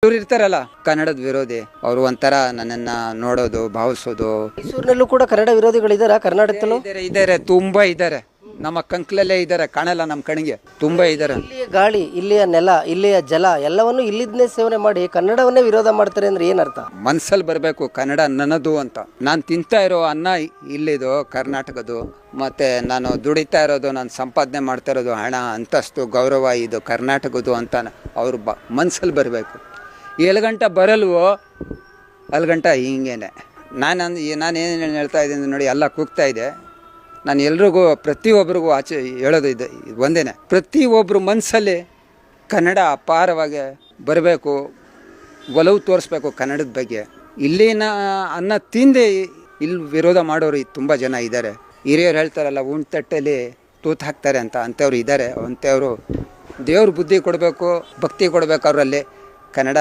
ಇವ್ರು ಇರ್ತಾರಲ್ಲ ಕನ್ನಡದ ವಿರೋಧಿ, ಅವರು ಒಂಥರ ನನ್ನನ್ನ ನೋಡೋದು ಭಾವಿಸೋದು. ಮೈಸೂರಿನಲ್ಲೂ ಕೂಡ ಕನ್ನಡ ವಿರೋಧಿಗಳಿದಾರ ಕರ್ನಾಟಕದಲ್ಲೂ? ಇದ್ದಾರೆ ತುಂಬಾ ಇದ್ದಾರೆ. ನಮ್ಮ ಕಂಕ್ಲಲ್ಲೇ ಇದ್ದಾರೆ, ಕಾಣಲ್ಲ ನಮ್ಮ ಕಣ್ಣಿಗೆ. ತುಂಬಾ ಇದ್ದಾರೆ. ಇಲ್ಲಿಯ ಗಾಳಿ, ಇಲ್ಲಿಯ ನೆಲ, ಇಲ್ಲಿಯ ಜಲ ಎಲ್ಲವನ್ನು ಇಲ್ಲಿದ್ನೇ ಸೇವನೆ ಮಾಡಿ ಕನ್ನಡವನ್ನೇ ವಿರೋಧ ಮಾಡ್ತಾರೆ ಅಂದ್ರೆ ಏನರ್ಥ? ಮನ್ಸಲ್ಲಿ ಬರಬೇಕು ಕನ್ನಡ ನನ್ನದು ಅಂತ. ನಾನು ತಿಂತಾ ಇರೋ ಅನ್ನ ಇಲ್ಲಿದು ಕರ್ನಾಟಕದ್ದು, ಮತ್ತೆ ನಾನು ದುಡಿತಾ ಇರೋದು, ನಾನು ಸಂಪಾದನೆ ಮಾಡ್ತಾ ಇರೋದು ಹಣ, ಅಂತಸ್ತು, ಗೌರವ ಇದು ಕರ್ನಾಟಕದ್ದು ಅಂತ ಅವ್ರು ಮನ್ಸಲ್ಲಿ ಬರಬೇಕು. ಎಲ್ಗಂಟ ಬರಲ್ವೋ ಅಲ್ಗಂಟ ಹಿಂಗೇನೆ. ನಾನೇನು ಹೇಳ್ತಾ ಇದ್ದೀನಿ ನೋಡಿ, ಎಲ್ಲ ಕೂಗ್ತಾ ಇದೆ. ನಾನು ಎಲ್ರಿಗೂ ಪ್ರತಿಯೊಬ್ಬರಿಗೂ ಆಚೆ ಹೇಳೋದು ಇದೆ ಒಂದೇನೆ, ಪ್ರತಿಯೊಬ್ಬರು ಮನಸ್ಸಲ್ಲಿ ಕನ್ನಡ ಅಪಾರವಾಗಿ ಬರಬೇಕು, ಒಲವು ತೋರಿಸ್ಬೇಕು ಕನ್ನಡದ ಬಗ್ಗೆ. ಇಲ್ಲಿನ ಅನ್ನ ತಿಂದು ಇಲ್ಲಿ ವಿರೋಧ ಮಾಡೋರು ತುಂಬ ಜನ ಇದ್ದಾರೆ. ಹಿರಿಯರು ಹೇಳ್ತಾರಲ್ಲ, ತಟ್ಟಲ್ಲಿ ತೂತು ಹಾಕ್ತಾರೆ ಅಂತ, ಅಂಥವ್ರು ಇದ್ದಾರೆ. ಅಂಥವ್ರು ದೇವ್ರ ಬುದ್ಧಿ ಕೊಡಬೇಕು, ಭಕ್ತಿ ಕೊಡಬೇಕು ಅವರಲ್ಲಿ. ಕನ್ನಡ